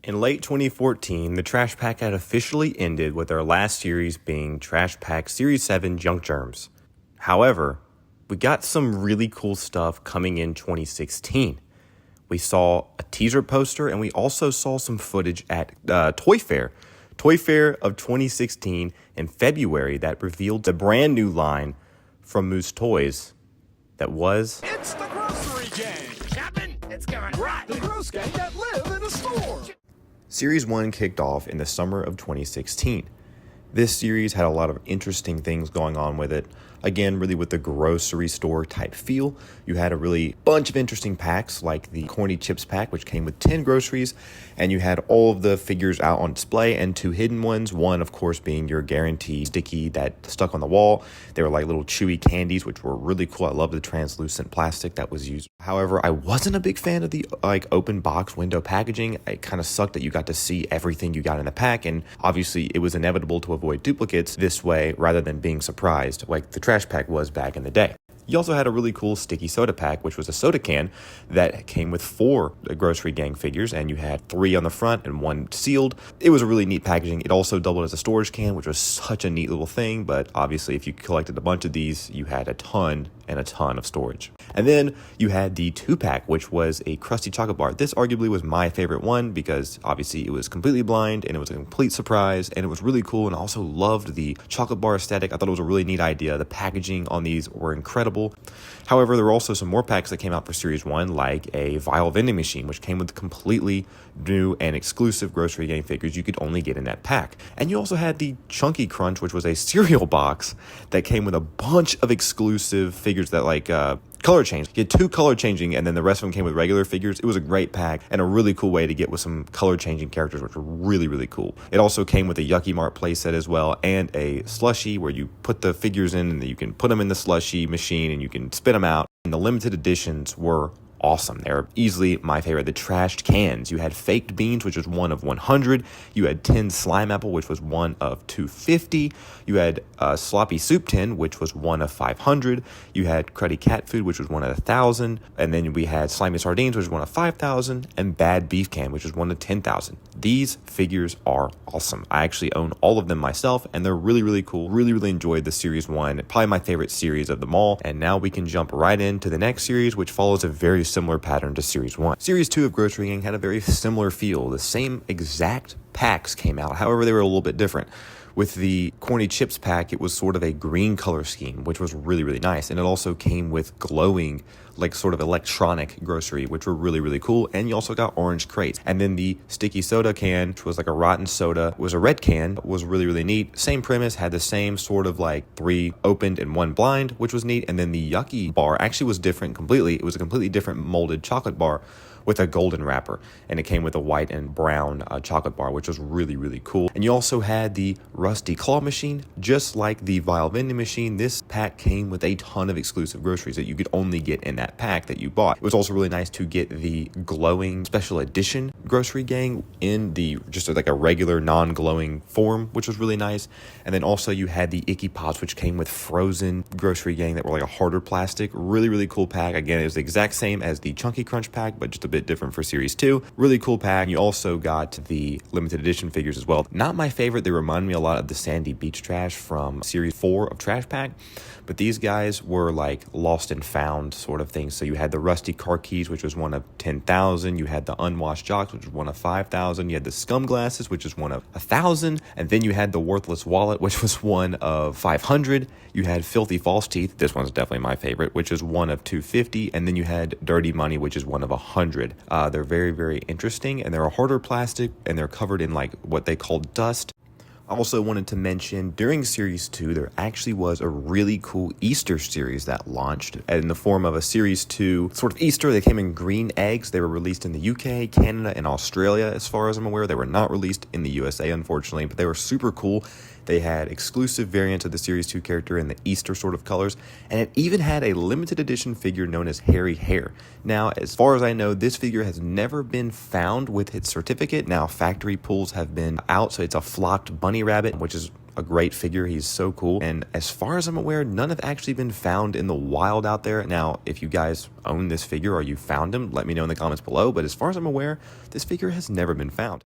In late 2014, the Trash Pack had officially ended, with their last series being Trash Pack Series 7 Junk Germs. However, we got some really cool stuff coming in 2016. We saw a teaser poster, and we also saw some footage at Toy Fair of 2016 in February that revealed the brand new line from Moose Toys that was... It's the Grossery Gang! Shoppin', it's going right! The Gross Gang that live in a store! Series 1 kicked off in the summer of 2016. This series had a lot of interesting things going on with it. Again, really with the grocery store type feel. You had a really bunch of interesting packs like the Corny Chips pack, which came with 10 groceries, and you had all of the figures out on display and 2 hidden ones. One, of course, being your guaranteed sticky that stuck on the wall. They were like little chewy candies, which were really cool. I love the translucent plastic that was used. However, I wasn't a big fan of the open box window packaging. It kind of sucked that you got to see everything you got in the pack, and obviously it was inevitable to avoid duplicates this way rather than being surprised like the Trash Pack was back in the day. You also had a really cool sticky soda pack, which was a soda can that came with 4 Grossery Gang figures, and you had 3 on the front and 1 sealed. It was a really neat packaging. It also doubled as a storage can, which was such a neat little thing, but obviously if you collected a bunch of these, you had a ton of storage. And then you had the 2-pack, which was a crusty chocolate bar. This arguably was my favorite one because obviously it was completely blind and it was a complete surprise and it was really cool, and I also loved the chocolate bar aesthetic. I thought it was a really neat idea. The packaging on these were incredible. However, there were also some more packs that came out for Series 1, like a vial vending machine, which came with completely new and exclusive Grossery Gang figures you could only get in that pack. And you also had the Chunky Crunch, which was a cereal box that came with a bunch of exclusive figures that color change. You had 2 color changing, and then the rest of them came with regular figures. It was a great pack and a really cool way to get with some color changing characters, which were really cool. It also came with a Yucky Mart playset as well, and a slushie where you put the figures in and you can put them in the slushie machine and you can spit them out. And the limited editions were awesome. They're easily my favorite. The trashed cans. You had Faked Beans, which was 1 of 100. You had Tin Slime Apple, which was 1 of 250. You had Sloppy Soup Tin, which was 1 of 500. You had Cruddy Cat Food, which was 1 of 1,000. And then we had Slimy Sardines, which was 1 of 5,000. And Bad Beef Can, which was 1 of 10,000. These figures are awesome. I actually own all of them myself, and they're really cool. Really enjoyed the Series 1. Probably my favorite series of them all. And now we can jump right into the next series, which follows a very similar pattern to Series 1. Series 2 of Grossery Gang had a very similar feel. The same exact packs came out. However, they were a little bit different. With the Corny Chips pack, it was sort of a green color scheme, which was really nice. And it also came with glowing, like sort of electronic grocery, which were really cool. And you also got orange crates. And then the sticky soda can, which was like a rotten soda, was a red can, was really neat. Same premise, had the same sort of like 3 opened and 1 blind, which was neat. And then the Yucky bar actually was different completely. It was a completely different molded chocolate bar with a golden wrapper, and it came with a white and brown chocolate bar, which was really cool. And you also had the Rusty Claw machine. Just like the vial vending machine, this pack came with a ton of exclusive groceries that you could only get in that pack that you bought. It was also really nice to get the glowing special edition Grossery Gang in the just like a regular non-glowing form, which was really nice. And then also you had the Icky Pops, which came with frozen Grossery Gang that were like a harder plastic. Really cool pack. Again, it was the exact same as the Chunky Crunch pack, but just a bit different for Series 2. Really cool pack. You also got the limited edition figures as well. Not my favorite. They remind me a lot of the Sandy Beach Trash from Series 4 of Trash Pack, but these guys were like lost and found sort of things. So you had the Rusty Car Keys, which was 1 of 10,000. You had the Unwashed Jocks, which was 1 of 5,000. You had the Scum Glasses, which is 1 of 1,000. And then you had the Worthless Wallet, which was 1 of 500. You had Filthy False Teeth. This one's definitely my favorite, which is 1 of 250. And then you had Dirty Money, which is 1 of 100. They're very interesting, and they're a harder plastic, and they're covered in like what they call dust. I also wanted to mention during Series 2, there actually was a really cool Easter series that launched in the form of a Series 2 sort of Easter. They came in green eggs. They were released in the UK, Canada, and Australia, as far as I'm aware. They were not released in the USA, unfortunately, but they were super cool. They had exclusive variants of the Series 2 character in the Easter sort of colors, and it even had a limited edition figure known as Hairy Hair. Now, as far as I know, this figure has never been found with its certificate. Now, factory pulls have been out, so it's a flocked bunny rabbit, which is a great figure. He's so cool. And as far as I'm aware, none have actually been found in the wild out there. Now, if you guys own this figure or you found him, let me know in the comments below. But as far as I'm aware, this figure has never been found.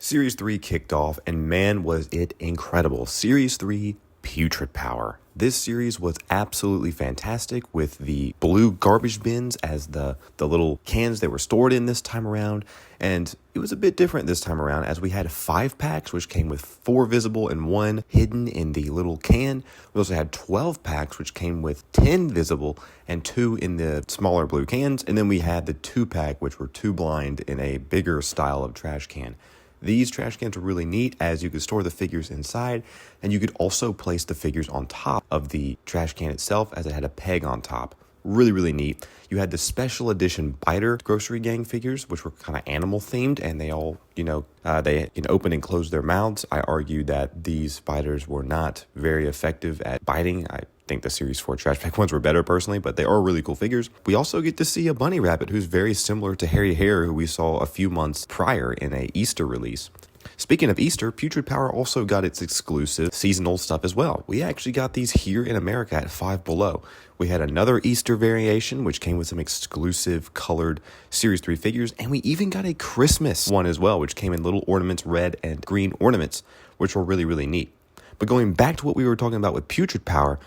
Series 3 kicked off, and man, was it incredible. Series 3, Putrid Power. This series was absolutely fantastic with the blue garbage bins as the little cans they were stored in this time around. And it was a bit different this time around as we had 5 packs, which came with 4 visible and 1 hidden in the little can. We also had 12 packs, which came with 10 visible and 2 in the smaller blue cans. And then we had the 2 pack, which were 2 blind in a bigger style of trash can. These trash cans were really neat as you could store the figures inside, and you could also place the figures on top of the trash can itself as it had a peg on top. Really, really neat. You had the special edition Biter Grossery Gang figures, which were kind of animal themed, and they all, they can open and close their mouths. I argued that these biters were not very effective at biting. I think the Series 4 trash pack ones were better personally, but they are really cool figures. We also get to see a bunny rabbit who's very similar to Harry Hare, who we saw a few months prior in a Easter release. Speaking of Easter, Putrid Power also got its exclusive seasonal stuff as well. We actually got these here in America at Five Below. We had another Easter variation, which came with some exclusive colored Series 3 figures, and we even got a Christmas one as well, which came in little ornaments, red and green ornaments, which were really, really neat. But going back to what we were talking about with Putrid Power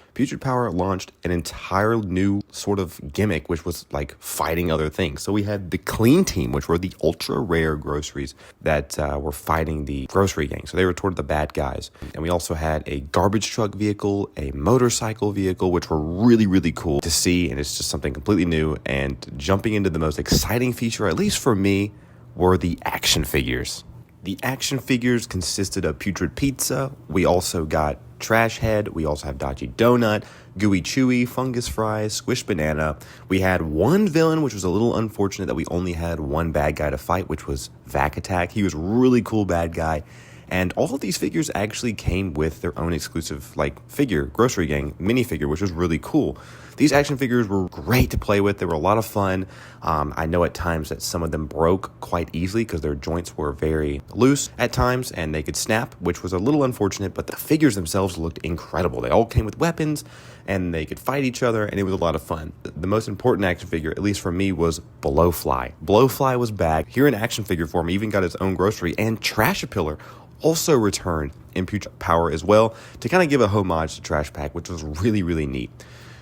launched an entire new sort of gimmick, which was like fighting other things. So we had the Clean Team, which were the ultra rare groceries that were fighting the Grossery Gang. So they were toward the bad guys. And we also had a garbage truck vehicle, a motorcycle vehicle, which were really, really cool to see. And it's just something completely new. And jumping into the most exciting feature, at least for me, were the action figures. The action figures consisted of Putrid Pizza. We also got Trash Head. We also have Dodgy Donut, Gooey Chewy, Fungus Fries, Squish Banana. We had one villain, which was a little unfortunate that we only had one bad guy to fight, which was Vac Attack. He was a really cool bad guy. And all of these figures actually came with their own exclusive figure, Grossery Gang minifigure, which was really cool. These action figures were great to play with. They were a lot of fun. I know at times that some of them broke quite easily because their joints were very loose at times and they could snap, which was a little unfortunate, but the figures themselves looked incredible. They all came with weapons and they could fight each other, and it was a lot of fun. The most important action figure, at least for me, was Blowfly. Blowfly was back here in action figure form. He even got his own grocery, and Trash-A-Pillar also returned in Putrid Power as well to kind of give a homage to Trash Pack, which was really, really neat.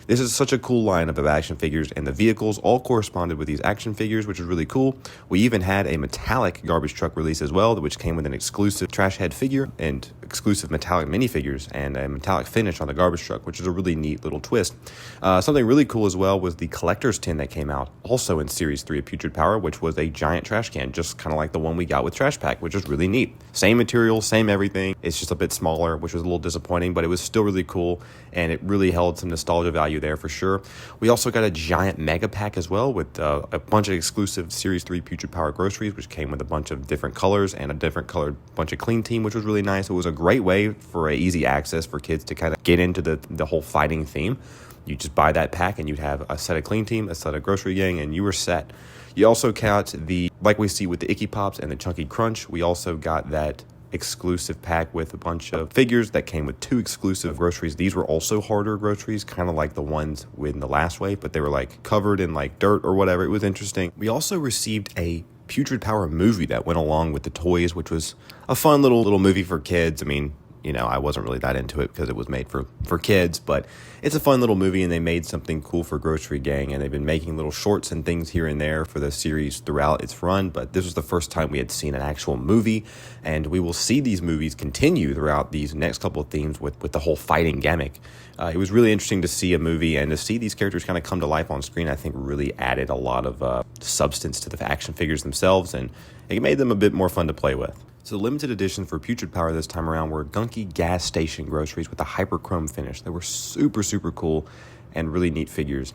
This is such a cool lineup of action figures, and the vehicles all corresponded with these action figures, which is really cool. We even had a metallic garbage truck release as well, which came with an exclusive Trash Head figure and exclusive metallic minifigures and a metallic finish on the garbage truck, which is a really neat little twist. Something really cool as well was the collector's tin that came out, also in Series 3 of Putrid Power, which was a giant trash can, just kind of like the one we got with Trash Pack, which was really neat. Same material, same everything. It's just a bit smaller, which was a little disappointing, but it was still really cool, and it really held some nostalgia value there for sure. We also got a giant mega pack as well with a bunch of exclusive Series 3 Putrid Power groceries, which came with a bunch of different colors and a different colored bunch of Clean Team, which was really nice. It was a great way for easy access for kids to kind of get into the whole fighting theme. You just buy that pack and you'd have a set of Clean Team, a set of Grossery Gang, and you were set. You also got like we see with the Icky Pops and the Chunky Crunch, we also got that exclusive pack with a bunch of figures that came with 2 exclusive groceries. These were also harder groceries, kind of like the ones in the last wave, but they were covered in dirt or whatever. It was interesting. We also received a Putrid Power movie that went along with the toys, which was a fun little movie for kids. I mean, I wasn't really that into it because it was made for kids, but it's a fun little movie, and they made something cool for Grossery Gang, and they've been making little shorts and things here and there for the series throughout its run, but this was the first time we had seen an actual movie, and we will see these movies continue throughout these next couple of themes with the whole fighting gimmick. It was really interesting to see a movie, and to see these characters kind of come to life on screen, I think really added a lot of substance to the action figures themselves, and it made them a bit more fun to play with. So the limited edition for Putrid Power this time around were gunky gas station groceries with a hyperchrome finish. They were super, super cool and really neat figures.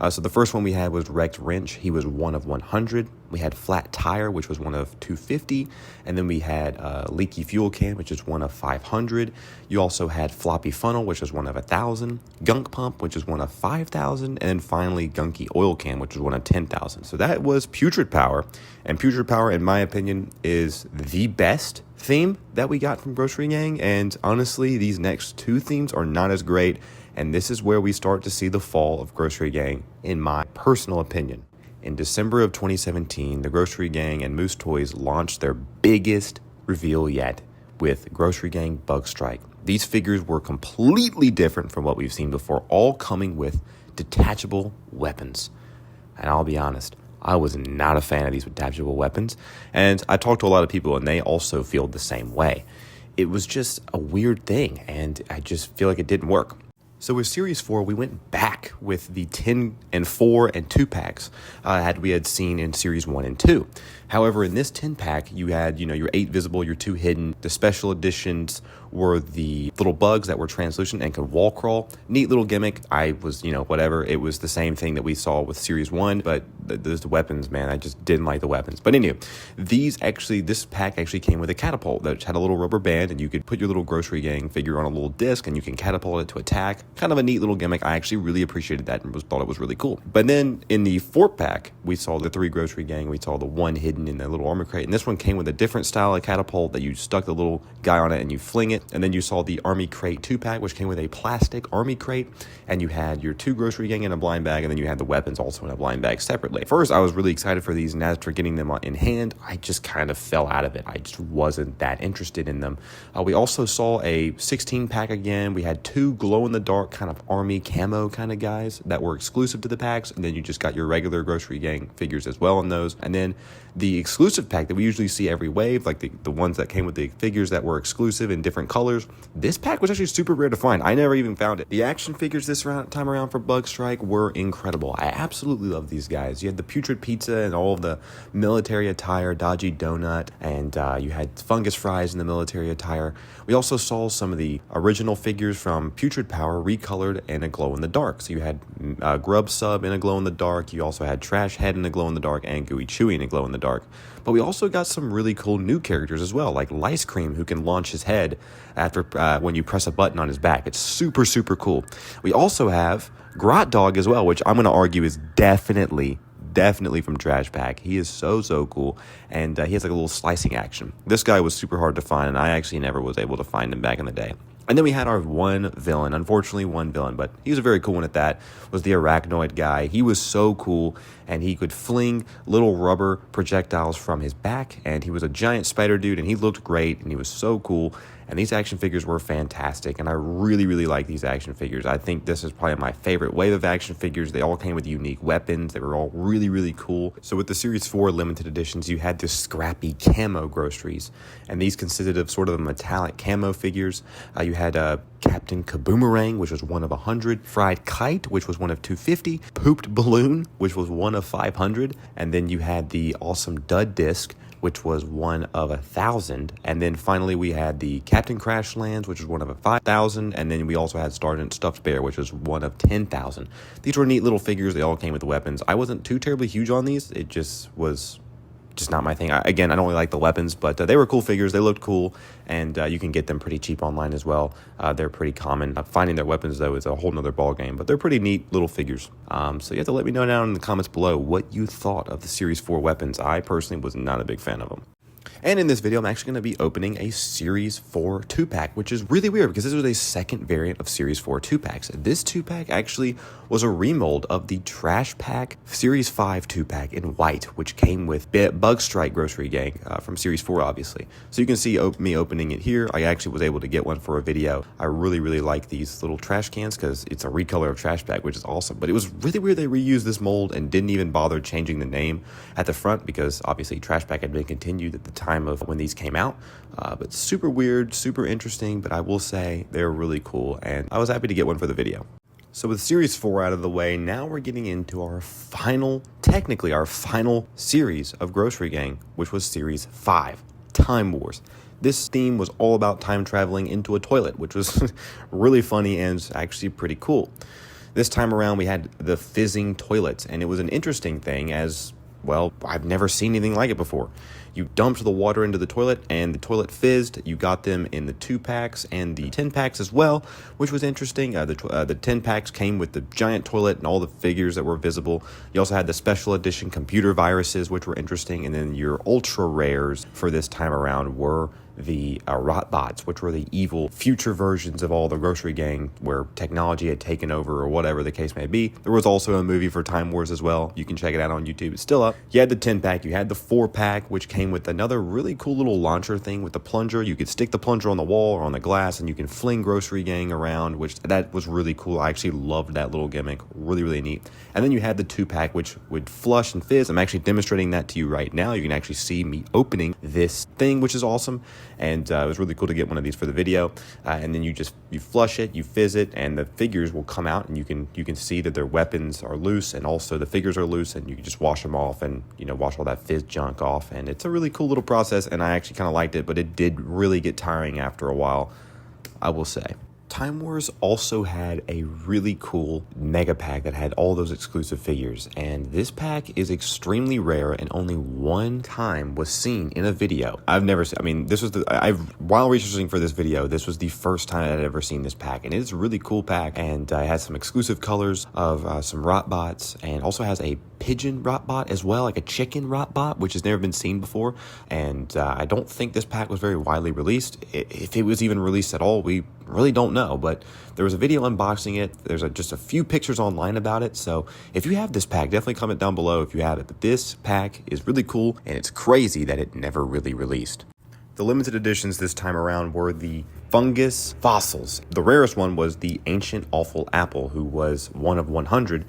So the first one we had was Wrecked Wrench. He was 1 of 100. We had Flat Tire, which was 1 of 250. And then we had Leaky Fuel Can, which is 1 of 500. You also had Floppy Funnel, which was 1 of 1,000. Gunk Pump, which is 1 of 5,000. And then finally Gunky Oil Can, which was 1 of 10,000. So that was Putrid Power. And Putrid Power, in my opinion, is the best theme that we got from Grossery Gang. And honestly, these next 2 themes are not as great. And this is where we start to see the fall of Grossery Gang, in my personal opinion. In December of 2017, the Grossery Gang and Moose Toys launched their biggest reveal yet with Grossery Gang Bug Strike. These figures were completely different from what we've seen before, all coming with detachable weapons. And I'll be honest, I was not a fan of these detachable weapons, and I talked to a lot of people and they also feel the same way. It was just a weird thing, and I just feel like it didn't work. So with Series 4, we went back with the 10 and 4 and 2 packs we had seen in Series 1 and 2. However, in this 10 pack, you had, your 8 visible, your 2 hidden. The special editions were the little bugs that were translucent and could wall crawl. Neat little gimmick. I was, whatever. It was the same thing that we saw with Series 1, but the weapons, man, I just didn't like the weapons. But anyway, this pack actually came with a catapult that had a little rubber band, and you could put your little Grossery Gang figure on a little disc, and you can catapult it to attack. Kind of a neat little gimmick. I actually really appreciated that and thought it was really cool. But then in the 4 pack, we saw the 3 Grossery Gang. We saw the 1 hidden in the little armor crate, and this one came with a different style of catapult that you stuck the little guy on it and you fling it. And then you saw the Army Crate 2 pack, which came with a plastic army crate, and you had your 2 Grossery Gang in a blind bag, and then you had the weapons also in a blind bag separately. First, I was really excited for these, and as for getting them in hand, I just kind of fell out of it. I just wasn't that interested in them. We also saw a 16 pack again. We had 2 glow-in-the-dark kind of army camo kind of guys that were exclusive to the packs, and then you just got your regular Grossery Gang figures as well in those. And then the exclusive pack that we usually see every wave, like the ones that came with the figures that were exclusive in different colors, this pack was actually super rare to find. I never even found it. The action figures this time around for Bug Strike were incredible. I absolutely love these guys. You had the Putrid Pizza and all of the military attire, Dodgy Donut, and you had Fungus Fries in the military attire. We also saw some of the original figures from Putrid Power recolored in a glow-in-the-dark. So you had Grub Sub in a glow-in-the-dark. You also had Trash Head in a glow-in-the-dark and Gooey Chewy in a glow-in-the-dark. But we also got some really cool new characters as well, like Lice Cream, who can launch his head after when you press a button on his back. It's super, super cool. We also have Grot Dog as well, which I'm going to argue is definitely from Trash Pack. He is so cool, and he has like a little slicing action. This guy was super hard to find, and I actually never was able to find him back in the day. And then we had our one villain, unfortunately one villain, but he was a very cool one at that, was the Arachnoid guy. He was so cool, and he could fling little rubber projectiles from his back, and he was a giant spider dude, and he looked great, and he was so cool. And these action figures were fantastic, and I really like these action figures. I think this is probably my favorite wave of action figures. They all came with unique weapons. They were all really cool. So with the Series 4 limited editions, you had the scrappy camo Grosseries, and these consisted of sort of metallic camo figures. You had Captain Kaboomerang, which was 1 of 100, Fried Kite, which was 1 of 250, Pooped Balloon, which was 1 of 500, and then you had the awesome Dud Disc, which was 1 of 1,000. And then finally we had the Captain Crashlands, which was 1 of 5,000. And then we also had Sergeant Stuffed Bear, which was 1 of 10,000. These were neat little figures. They all came with the weapons. I wasn't too terribly huge on these. It just was not my thing. I don't really like the weapons, but they were cool figures. They looked cool, and you can get them pretty cheap online as well. They're pretty common. Finding their weapons, though, is a whole nother ball game, but they're pretty neat little figures. So you have to let me know down in the comments below what you thought of the Series 4 weapons. I personally was not a big fan of them. And in this video, I'm actually going to be opening a Series 4 2-pack, which is really weird because this was a second variant of Series 4 2-packs. This 2-pack actually was a remold of the Trash Pack Series 5 2-pack in white, which came with Bug Strike Grossery Gang from Series 4, obviously. So you can see me opening it here. I actually was able to get one for a video. I really like these little trash cans because it's a recolor of Trash Pack, which is awesome. But it was really weird they reused this mold and didn't even bother changing the name at the front because obviously Trash Pack had been continued at the time of when these came out, but super weird, super interesting, but I will say they're really cool, and I was happy to get one for the video. So with Series 4 out of the way, now we're getting into our final series of Grossery Gang, which was Series 5, Time Wars. This theme was all about time traveling into a toilet, which was really funny and actually pretty cool. This time around, we had the fizzing toilets, and it was an interesting thing as, well, I've never seen anything like it before. You dumped the water into the toilet and the toilet fizzed. You got them in the 2-packs and the 10-packs as well, which was interesting. The 10-packs came with the giant toilet and all the figures that were visible. You also had the special edition computer viruses, which were interesting. And then your ultra rares for this time around were the Rotbots, which were the evil future versions of all the Grossery Gang where technology had taken over or whatever the case may be. There was also a movie for Time Wars as well. You can check it out on YouTube. It's still up. You had the 10-pack. You had the 4-pack, which came came with another really cool little launcher thing with the plunger. You could stick the plunger on the wall or on the glass, and you can fling Grossery Gang around, which that was really cool. I actually loved that little gimmick. Really, really neat. And then you had the 2-pack, which would flush and fizz. I'm actually demonstrating that to you right now. You can actually see me opening this thing, which is awesome. And it was really cool to get one of these for the video. And then you flush it, you fizz it, and the figures will come out, and you can see that their weapons are loose, and also the figures are loose, and you can just wash them off and wash all that fizz junk off. And it's a really cool little process, and I actually kind of liked it, but it did really get tiring after a while, I will say. Time Wars also had a really cool mega pack that had all those exclusive figures, and this pack is extremely rare and only one time was seen in a video. I've never seen, I mean, this was while researching for this video, this was the first time I'd ever seen this pack, and it's a really cool pack, and it has some exclusive colors of some Rotbots, and also has a pigeon Rotbot as well, like a chicken Rotbot, which has never been seen before. And I don't think this pack was very widely released. If it was even released at all, we really don't know, but there was a video unboxing it. There's just a few pictures online about it, so if you have this pack, definitely comment down below if you have it. But this pack is really cool, and it's crazy that it never really released. The limited editions this time around were the fungus fossils. The rarest one was the ancient awful apple, who was 1 of 100.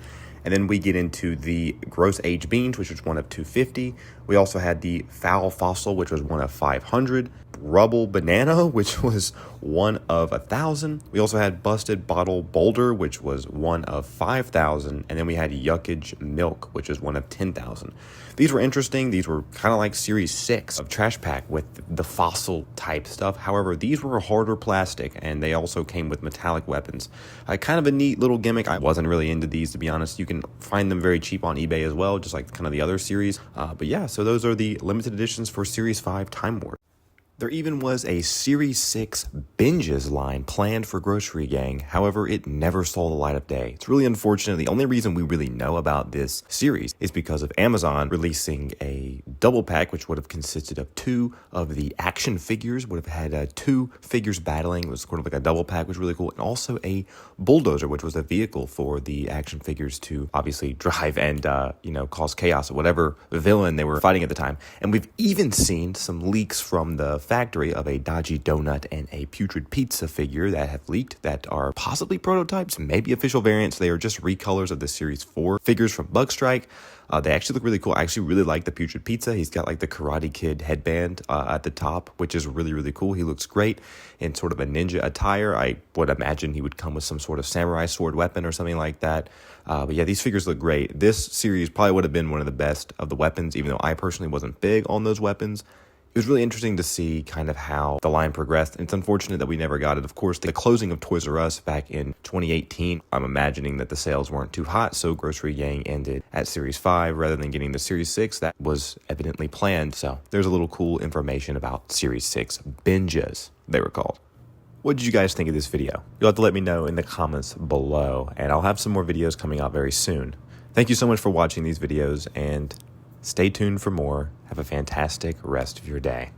And then we get into the gross age beans, which was 1 of 250. We also had the foul fossil, which was 1 of 500. Rubble banana, which was 1 of 1,000. We also had busted bottle boulder, which was 1 of 5,000. And then we had yuckage milk, which was 1 of 10,000. These were interesting. These were kind of like Series 6 of Trash Pack with the fossil type stuff. However, these were harder plastic, and they also came with metallic weapons. Kind of a neat little gimmick. I wasn't really into these, to be honest. You can find them very cheap on eBay as well, just like kind of the other series. But yeah, so those are the limited editions for Series 5 Time Wars. There even was a Series 6 Binges line planned for Grossery Gang. However, it never saw the light of day. It's really unfortunate. The only reason we really know about this series is because of Amazon releasing a double pack, which would have consisted of 2 of the action figures, would have had 2 figures battling. It was sort of like a double pack, which was really cool. And also a bulldozer, which was a vehicle for the action figures to obviously drive and, cause chaos or whatever villain they were fighting at the time. And we've even seen some leaks from the factory of a dodgy donut and a putrid pizza figure that have leaked that are possibly prototypes, maybe official variants. They are just recolors of the Series 4 figures from Bug Strike. They actually look really cool. I actually really like the putrid pizza. He's got like the Karate Kid headband at the top, which is really, really cool. He looks great in sort of a ninja attire. I would imagine he would come with some sort of samurai sword weapon or something like that. But yeah, these figures look great. This series probably would have been one of the best of the weapons, even though I personally wasn't big on those weapons. It was really interesting to see kind of how the line progressed. And it's unfortunate that we never got it. Of course, the closing of Toys R Us back in 2018, I'm imagining that the sales weren't too hot, so Grossery Gang ended at Series 5 rather than getting the Series 6 that was evidently planned. So there's a little cool information about Series 6 Binges, they were called. What did you guys think of this video? You'll have to let me know in the comments below, and I'll have some more videos coming out very soon. Thank you so much for watching these videos, and stay tuned for more. Have a fantastic rest of your day.